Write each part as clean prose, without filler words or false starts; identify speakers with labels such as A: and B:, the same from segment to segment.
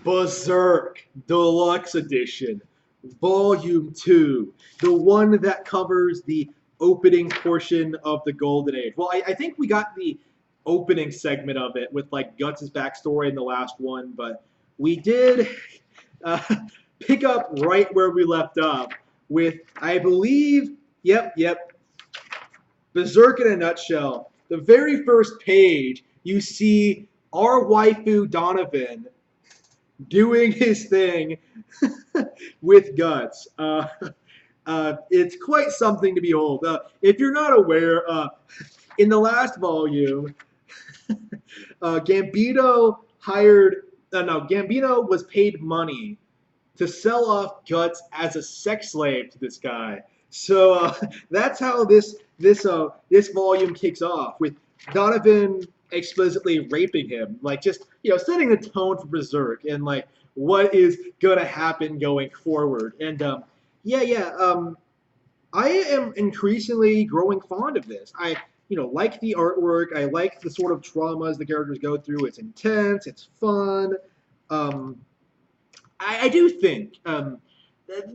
A: Berserk Deluxe Edition, Volume 2, the one that covers the opening portion of the Golden Age. Well, I think we got the opening segment of it with like Guts' backstory in the last one, but we did uh, pick up right where we left off with, I believe, yep, Berserk in a nutshell. The very first page, you see our waifu Donovan doing his thing with Guts. It's quite something to behold. If you're not aware, in the last volume, Gambino hired. No, Gambino was paid money to sell off Guts as a sex slave to this guy. So that's how this volume kicks off with Donovan explicitly raping him, like just setting the tone for Berserk and like what is gonna happen going forward. And I am increasingly growing fond of this. I like the artwork. I like the sort of traumas the characters go through. It's intense. It's fun. Um, I do think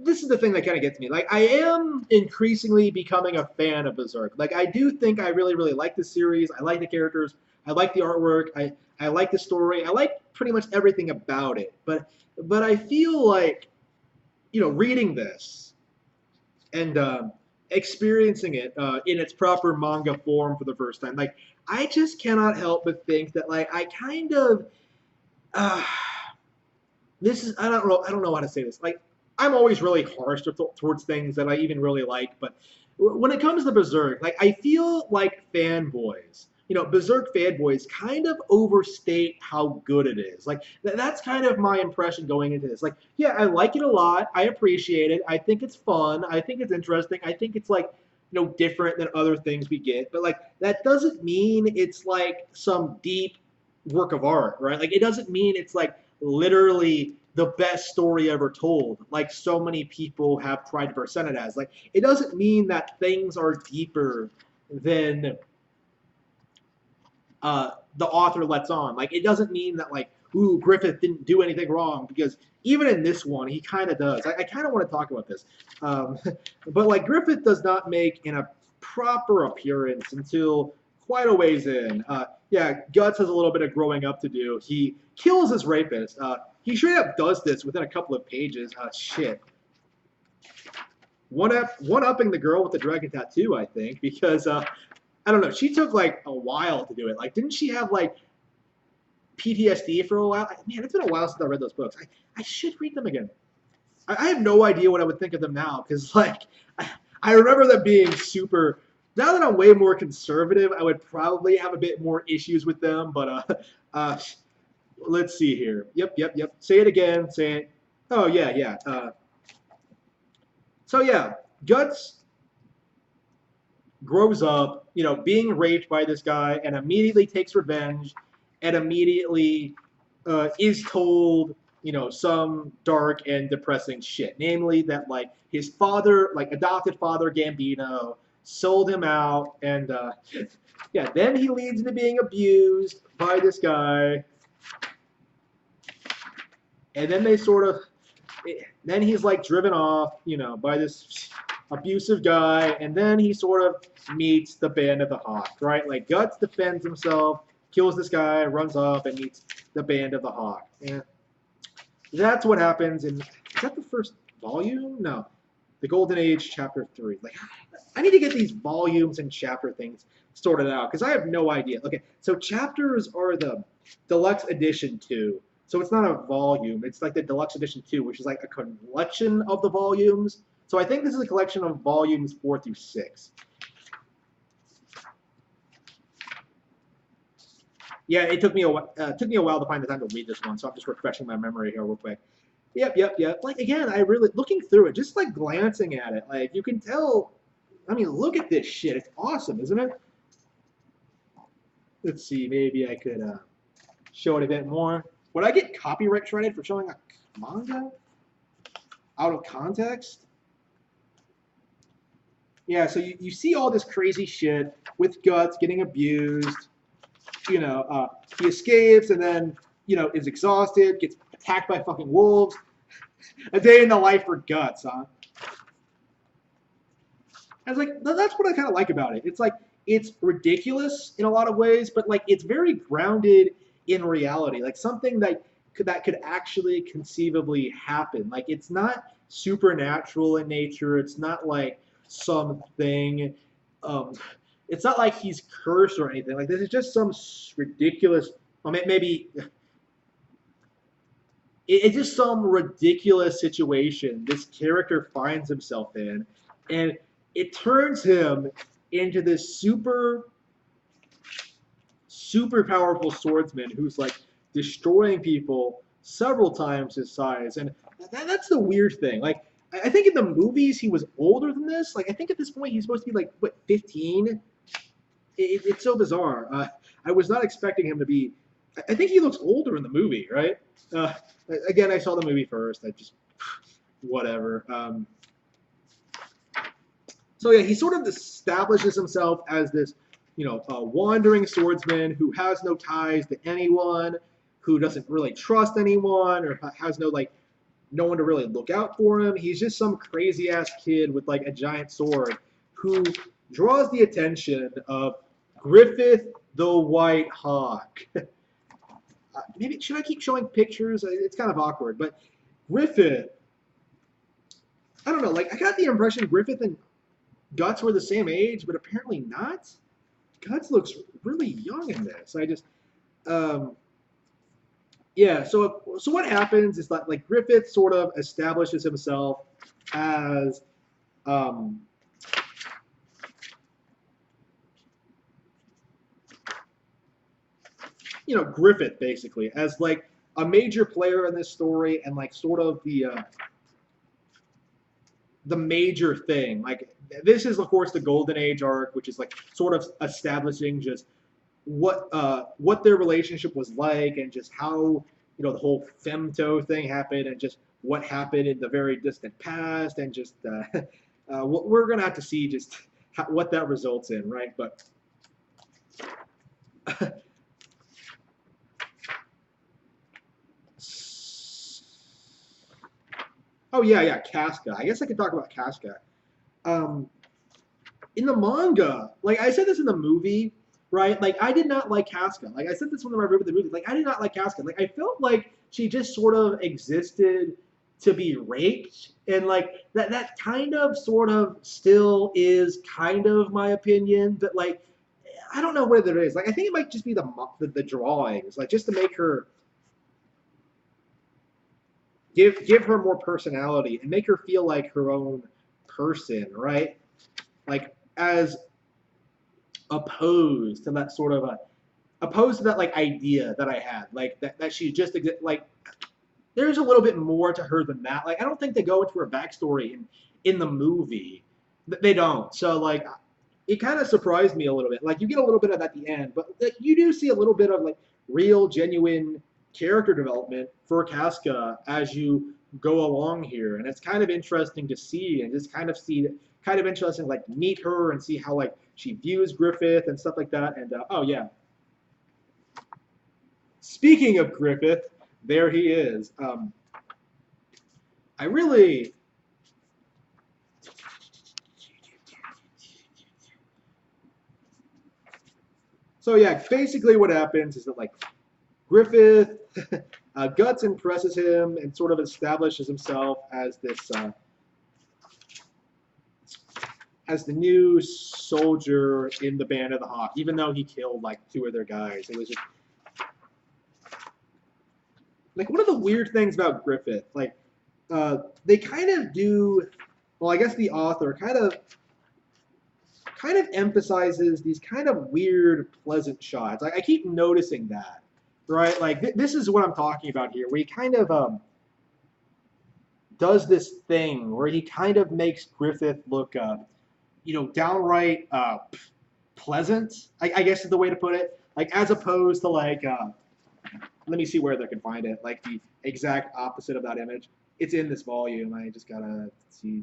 A: this is the thing that kind of gets me. Like, I am increasingly becoming a fan of Berserk. Like, I do think I really, really like the series. I like the characters. I like the artwork. I like the story. I like pretty much everything about it. But I feel like, reading this and experiencing it in its proper manga form for the first time, like, I just cannot help but think that, like, I kind of. Uh, this is I don't know how to say this. Like, I'm always really harsh towards things that I even really like, but when it comes to Berserk, like, I feel like fanboys, Berserk fanboys kind of overstate how good it is. Like, that's kind of my impression going into this. Like, yeah, I like it a lot. I appreciate it. I think it's fun. I think it's interesting. I think it's like different than other things we get. But like, that doesn't mean it's like some deep work of art, right? Like, it doesn't mean it's like literally the best story ever told, like so many people have tried to present it as. Like, it doesn't mean that things are deeper than the author lets on. Like, it doesn't mean that, like, ooh, Griffith didn't do anything wrong, because even in this one, he kind of does. I kind of want to talk about this. But, like, Griffith does not make a proper appearance until quite a ways in. Yeah, Guts has a little bit of growing up to do. He kills his rapist. He straight up does this within a couple of pages. Shit. One-upping the girl with the dragon tattoo, I think, because I don't know. She took like a while to do it. Like, didn't she have like PTSD for a while? Man, it's been a while since I read those books. I should read them again. I have no idea what I would think of them now, because like I remember them being super. Now that I'm way more conservative, I would probably have a bit more issues with them. But let's see here. Yep. Say it again. Say it. Oh yeah. So yeah, Guts grows up, being raped by this guy, and immediately takes revenge, and immediately is told, some dark and depressing shit. Namely, that like his father, like adopted father Gambino, sold him out, and yeah, then he leads into being abused by this guy, and then they sort of, then he's like driven off, by this abusive guy, and then he sort of meets the Band of the Hawk, right? Like, Guts defends himself, kills this guy, runs off, and meets the Band of the Hawk. Yeah, that's what happens in. Is that the first volume? No, the Golden Age, Chapter 3. Like, I need to get these volumes and chapter things sorted out, because I have no idea. Okay, so chapters are the Deluxe Edition 2. So it's not a volume. It's like the Deluxe Edition 2, which is like a collection of the volumes. So I think this is a collection of volumes 4 through 6. Yeah, it took me a while to find the time to read this one, so I'm just refreshing my memory here real quick. Yep. Like, again, I really, looking through it, just like glancing at it, like, you can tell. I mean, look at this shit. It's awesome, isn't it? Let's see. Maybe I could show it a bit more. Would I get copyright shredded for showing a manga out of context? Yeah, so you see all this crazy shit with Guts getting abused. He escapes, and then is exhausted, gets attacked by fucking wolves. A day in the life for Guts, huh? I was like, that's what I kind of like about it. It's like it's ridiculous in a lot of ways, but like it's very grounded in reality, like something that could actually conceivably happen. Like it's not supernatural in nature. It's not like something. Um, it's not like he's cursed or anything. Like this is just some ridiculous. I mean, maybe it's just some ridiculous situation this character finds himself in, and it turns him into this super powerful swordsman who's like destroying people several times his size. And that's the weird thing. Like, I think in the movies he was older than this. Like, I think at this point he's supposed to be like, what, 15? It's so bizarre. I was not expecting him to be. I think he looks older in the movie, right? Uh, Again, I saw the movie first. I just whatever. So yeah, he sort of establishes himself as this, wandering swordsman who has no ties to anyone, who doesn't really trust anyone, or has no one to really look out for him. He's just some crazy ass kid with like a giant sword who draws the attention of Griffith the White Hawk. Maybe should I keep showing pictures? It's kind of awkward, but Griffith. I don't know. Like I got the impression Griffith and Guts were the same age, but apparently not. Guts looks really young in this. Um, yeah. So what happens is that like Griffith sort of establishes himself as, um, Griffith basically as like a major player in this story and like sort of the major thing. Like this is of course the Golden Age arc, which is like sort of establishing just what their relationship was like and just how the whole femto thing happened and just what happened in the very distant past and just what we're gonna have to see just what that results in, right? But oh yeah, Casca. I guess I could talk about Casca. Um, in the manga, like I said this in the movie, right? Like I did not like Casca. Like I said this when I reviewed the movie. Like I did not like Casca. Like I felt like she just sort of existed to be raped, and like that kind of sort of still is kind of my opinion. But like I don't know what it is. Like I think it might just be the drawings, like just to make her give her more personality and make her feel like her own person, right? Like as opposed to that sort of opposed to that like idea that I had, like that she just like there's a little bit more to her than that. Like I don't think they go into her backstory in the movie. They don't. So like it kind of surprised me a little bit. Like you get a little bit of that at the end, but like, you do see a little bit of like real genuine character development for Casca as you go along here, and it's kind of interesting to see and just kind of interesting like meet her and see how like she views Griffith and stuff like that. And oh yeah, speaking of Griffith, there he is. I really. So yeah, basically what happens is that like Griffith, Guts impresses him and sort of establishes himself as the new soldier in the Band of the Hawk, even though he killed like two of their guys. It was just like one of the weird things about Griffith, like they kind of do. Well, I guess the author kind of emphasizes these kind of weird, pleasant shots. I keep noticing that, right? Like this is what I'm talking about here, where he kind of does this thing where he kind of makes Griffith look, downright pleasant. I guess is the way to put it. Like as opposed to like, let me see where they can find it. Like the exact opposite of that image. It's in this volume. I just gotta see.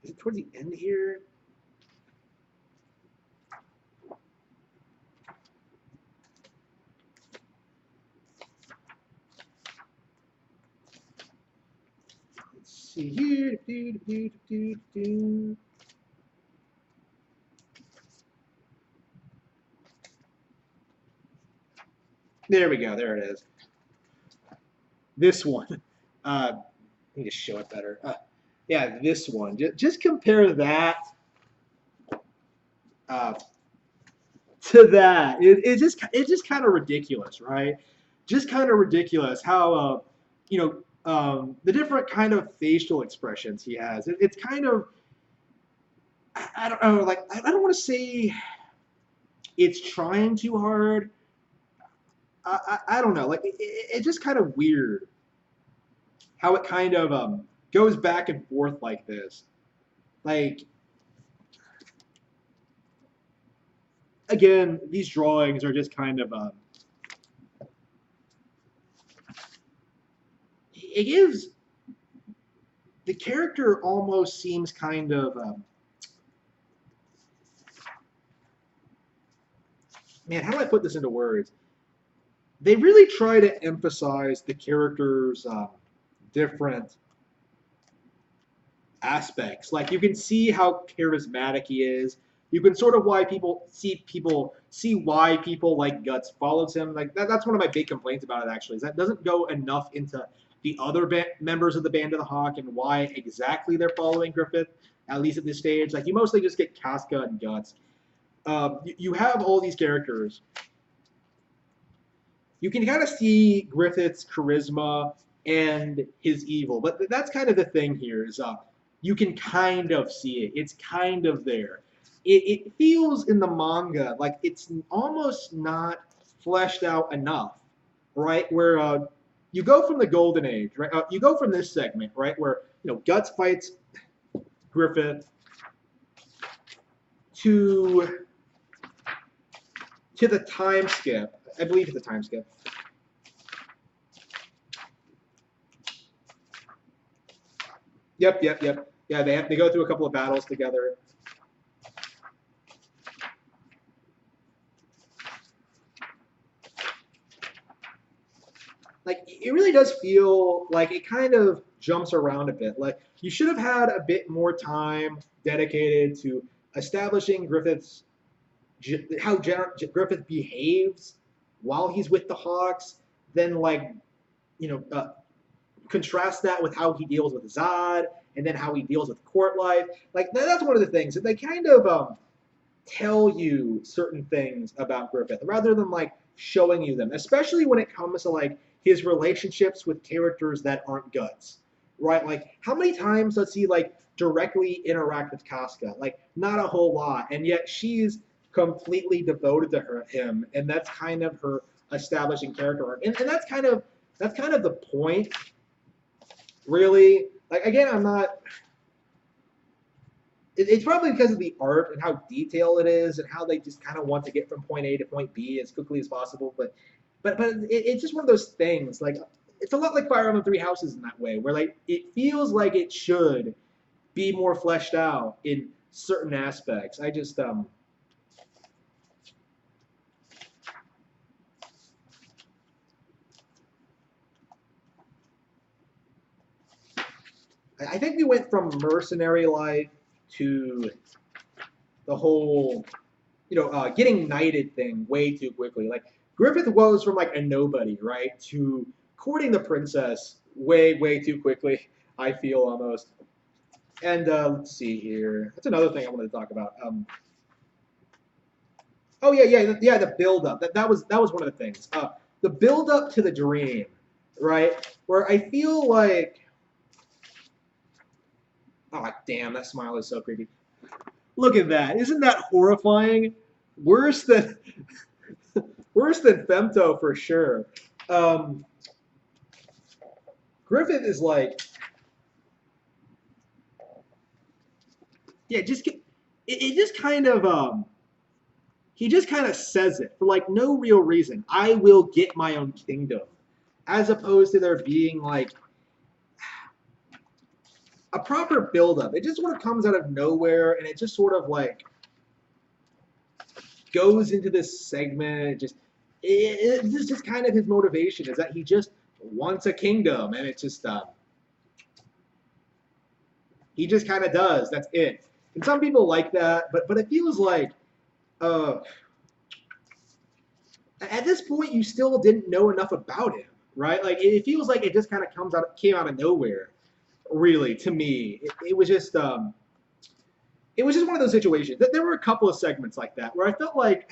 A: Is it towards the end here? see here. There we go. There it is. This one. Let me just show it better. Yeah, this one. Just compare that uh, to that. It's just kind of ridiculous, right? Just kind of ridiculous how the different kind of facial expressions he has. It's kind of I don't know, like I don't want to say it's trying too hard. I don't know, like it's just kind of weird how it kind of goes back and forth like this. Like again, these drawings are just kind of it gives the character almost seems kind of man, how do I put this into words? They really try to emphasize the character's different aspects. Like you can see how charismatic he is. You can sort of why people see why people like Guts follows him. Like that's one of my big complaints about it. Actually, is that doesn't go enough into the other members of the Band of the Hawk and why exactly they're following Griffith. At least at this stage, like you mostly just get Casca and Guts. You have all these characters. You can kind of see Griffith's charisma and his evil, but that's kind of the thing here is you can kind of see it. It's kind of there. It feels in the manga like it's almost not fleshed out enough, right? Where you go from the Golden Age, right? You go from this segment, right, where Guts fights Griffith to the time skip. I believe it's the time skip. Yep. Yeah, they go through a couple of battles together. Like it really does feel like it kind of jumps around a bit. Like you should have had a bit more time dedicated to establishing Griffith's how Griffith behaves while he's with the Hawks. Then like contrast that with how he deals with Zod, and then how he deals with court life. Like that's one of the things that they kind of tell you certain things about Griffith rather than like showing you them, especially when it comes to like his relationships with characters that aren't Guts, right? Like how many times does he like directly interact with Casca? Like not a whole lot, and yet she's completely devoted to him, and that's kind of her establishing character arc, and that's kind of the point, really. Like again, I'm not. It's probably because of the art and how detailed it is, and how they just kind of want to get from point A to point B as quickly as possible. But it's just one of those things. Like it's a lot like Fire Emblem Three Houses in that way, where like it feels like it should be more fleshed out in certain aspects. I just I think we went from mercenary life to the whole, getting knighted thing way too quickly. Like Griffith goes from like a nobody, right, to courting the princess way too quickly. I feel almost. And let's see here. That's another thing I wanted to talk about. Oh yeah. The build up. That was one of the things. The build up to the dream, right? Where I feel like, oh damn, that smile is so creepy. Look at that. Isn't that horrifying? Worse than Femto for sure. Griffith is like, yeah, it just kind of he just kind of says it for like no real reason. I will get my own kingdom, as opposed to there being like a proper build-up. It just sort of comes out of nowhere, and it just sort of like goes into this segment. This is just kind of his motivation, is that he just wants a kingdom, and it's just He just kind of does. That's it. And some people like that, but it feels like uh, at this point you still didn't know enough about him, right? Like it feels like it just kind of came out of nowhere. Really, to me, it was just one of those situations. There were a couple of segments like that where I felt like,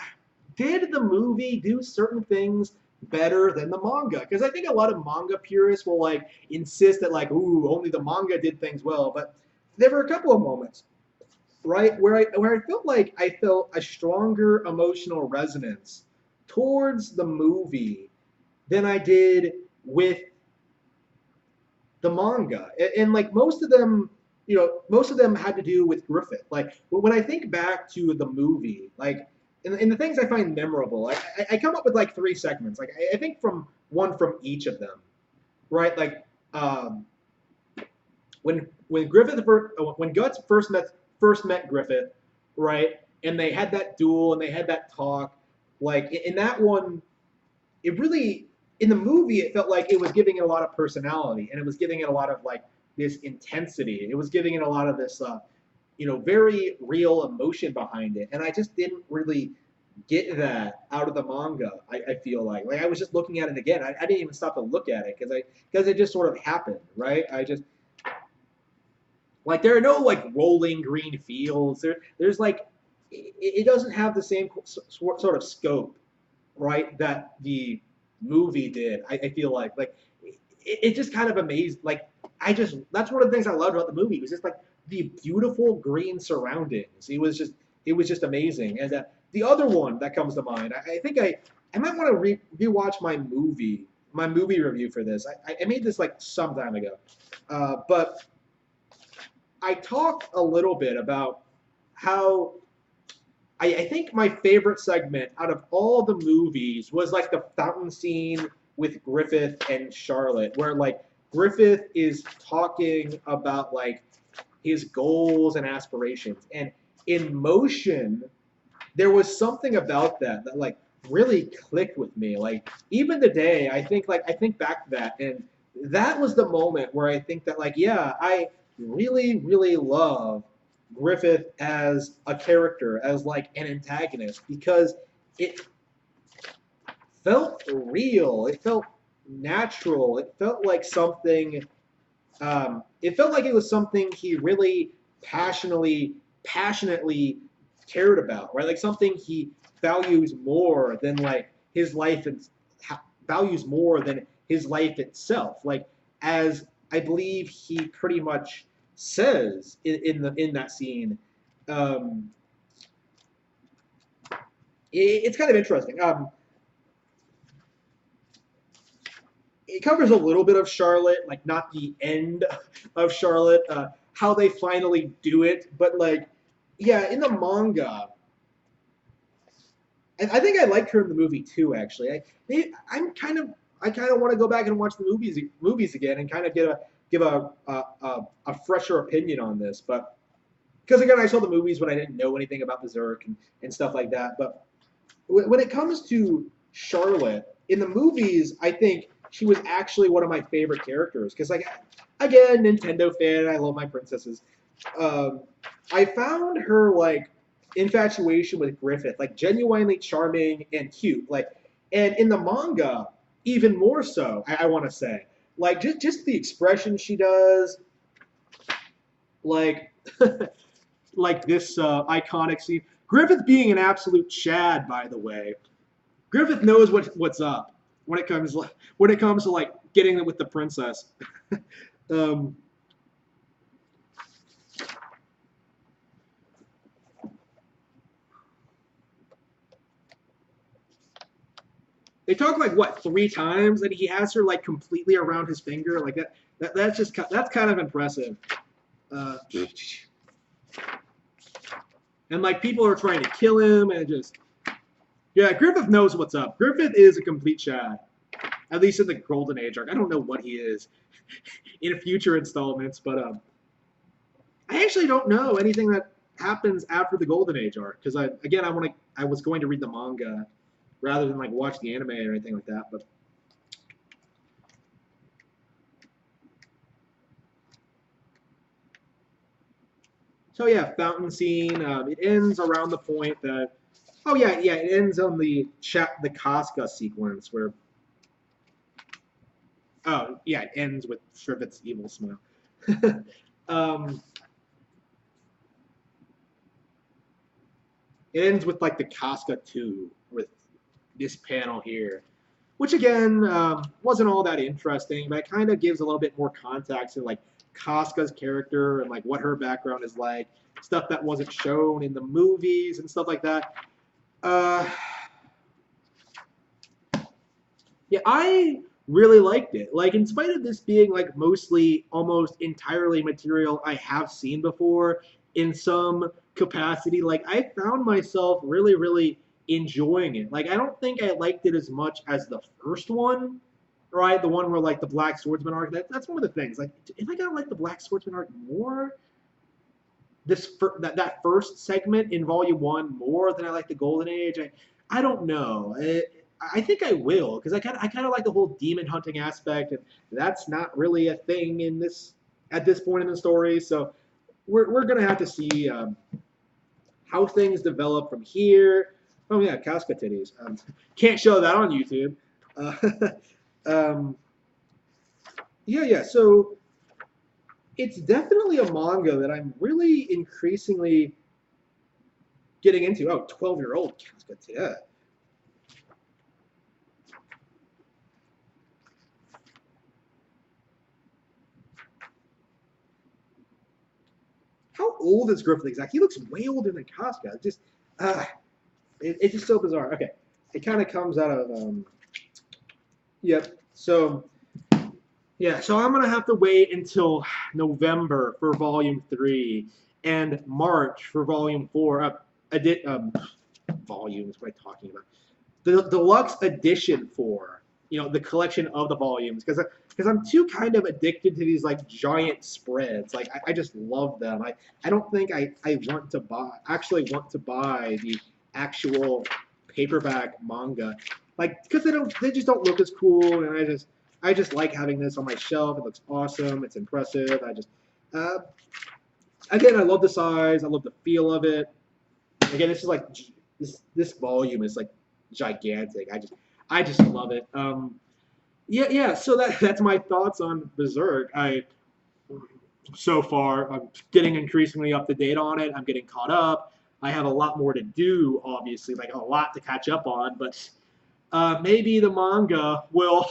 A: did the movie do certain things better than the manga? Because I think a lot of manga purists will like insist that like, ooh, only the manga did things well. But there were a couple of moments, right, where I felt like I felt a stronger emotional resonance towards the movie than I did with the manga, and like most of them, most of them had to do with Griffith. Like when I think back to the movie, like and the things I find memorable, I come up with like three segments. Like I think from one from each of them, right? Like um, when Guts first met Griffith, right, and they had that duel and they had that talk. Like in that one, it really in the movie it felt like it was giving it a lot of personality and it was giving it a lot of like this intensity. It was giving it a lot of this very real emotion behind it. And I just didn't really get that out of the manga. I feel like I was just looking at it again. I didn't even stop to look at it because it just sort of happened, right? I just like there are no like rolling green fields. There's like it doesn't have the same sort of scope, right, that the movie did. I feel like it just kind of amazed. Like that's one of the things I loved about the movie. It was just like the beautiful green surroundings. It was just amazing. And the other one that comes to mind, I think I might want to rewatch my movie review for this. I made this like some time ago, but I talked a little bit about how I think my favorite segment out of all the movies was like the fountain scene with Griffith and Charlotte, where like Griffith is talking about like his goals and aspirations. And in motion, there was something about that like really clicked with me. Like even today, I think back to that, and that was the moment where I think that like yeah, I really really love Griffith as a character, as like an antagonist, because it felt real, it felt natural, it felt like something. It felt like it was something he really passionately cared about, right? Like something he values more than like his life and values more than his life itself. Like as I believe he pretty much says in that scene. Um, it's kind of interesting. It covers a little bit of Charlotte, like not the end of Charlotte, how they finally do it, but like, yeah, in the manga, I think I liked her in the movie too. Actually, I kind of want to go back and watch the movies again and kind of give a fresher opinion on this, but because again, I saw the movies when I didn't know anything about Berserk and stuff like that. But when it comes to Charlotte in the movies, I think she was actually one of my favorite characters because, like, again, Nintendo fan, I love my princesses. Um, I found her like infatuation with Griffith like genuinely charming and cute. Like, and in the manga, even more so. I want to say, like, just the expression she does, like. Like this iconic scene. Griffith being an absolute Chad, by the way. Griffith knows what's up when it comes to like getting it with the princess. um, they talk like what 3 times that he has her like completely around his finger like that. That's kind of impressive. Uh, and like people are trying to kill him and just yeah, Griffith knows what's up. Griffith is a complete Chad, at least in the Golden Age arc. I don't know what he is in future installments, but I actually don't know anything that happens after the Golden Age arc because I was going to read the manga rather than like watch the anime or anything like that. But So yeah, fountain scene. It ends around the point that. Oh yeah, yeah. It ends on the Casca sequence where. Oh yeah, it ends with Shrivet's evil smile. um, it ends with like the Casca 2 with this panel here, which again wasn't all that interesting, but it kind of gives a little bit more context to like Casca's character and like what her background is like, stuff that wasn't shown in the movies and stuff like that. Uh, yeah, I really liked it. Like, in spite of this being like mostly, almost entirely material I have seen before in some capacity, like I found myself really, really enjoying it. Like, I don't think I liked it as much as the first one, right? The one where like the Black Swordsman arc. That's one of the things. Like, if I gotta like the Black Swordsman arc more, that first segment in Volume One more than I like the Golden Age. I don't know. I think I will because I kind of like the whole demon hunting aspect, and that's not really a thing in this at this point in the story. So we're gonna have to see how things develop from here. Oh yeah, Casca titties. Can't show that on YouTube. Uh, um, yeah, yeah. So it's definitely a manga that I'm really increasingly getting into. Oh, 12-year-old Casca. Yeah. How old is Griffith exactly? He looks way older than Casca. It's just so bizarre. Okay, it kind of comes out of yep. So yeah, so I'm gonna have to wait until November for Volume 3 and March for Volume 4. Volumes. What am I talking about? The deluxe edition for the collection of the volumes because I'm too kind of addicted to these like giant spreads. Like I just love them. I don't think I want to buy the actual paperback manga, like because they just don't look as cool, and I just like having this on my shelf. It looks awesome. It's impressive. Uh, again, I love the size. I love the feel of it. Again, this is like this volume is like gigantic. I just love it. Yeah, yeah. So that's my thoughts on Berserk. So far I'm getting increasingly up to date on it. I'm getting caught up. I have a lot more to do, obviously, like a lot to catch up on. But maybe the manga will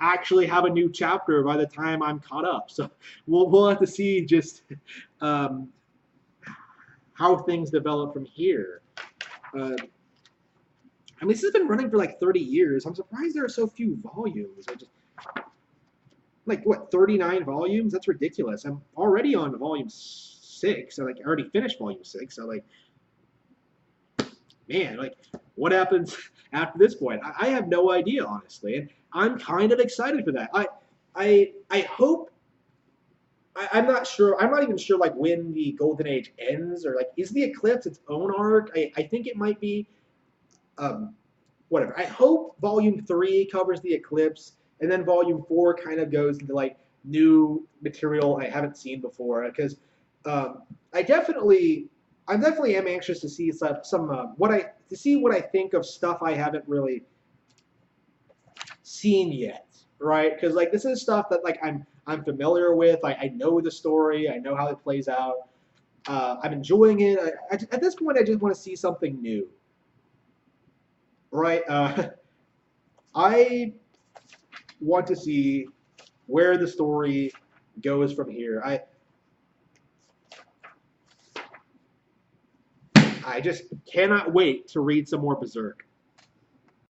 A: actually have a new chapter by the time I'm caught up. So we'll have to see just um, how things develop from here. Uh, I mean, this has been running for like 30 years. I'm surprised there are so few volumes. Like what, 39 volumes? That's ridiculous. I'm already on volume 6. I already finished volume 6. So man, what happens after this point? I have no idea, honestly, and I'm kind of excited for that. I hope. I'm not sure. I'm not even sure when the Golden Age ends, or is the Eclipse its own arc? I think it might be. Um, Whatever. I hope Volume 3 covers the Eclipse, and then Volume 4 kind of goes into new material I haven't seen before. Because um, I definitely am anxious to see some what I think of stuff I haven't really seen yet, right? Because this is stuff that I'm familiar with. I know the story. I know how it plays out. I'm enjoying it. At this point, I just want to see something new, right? I want to see where the story goes from here. I just cannot wait to read some more Berserk.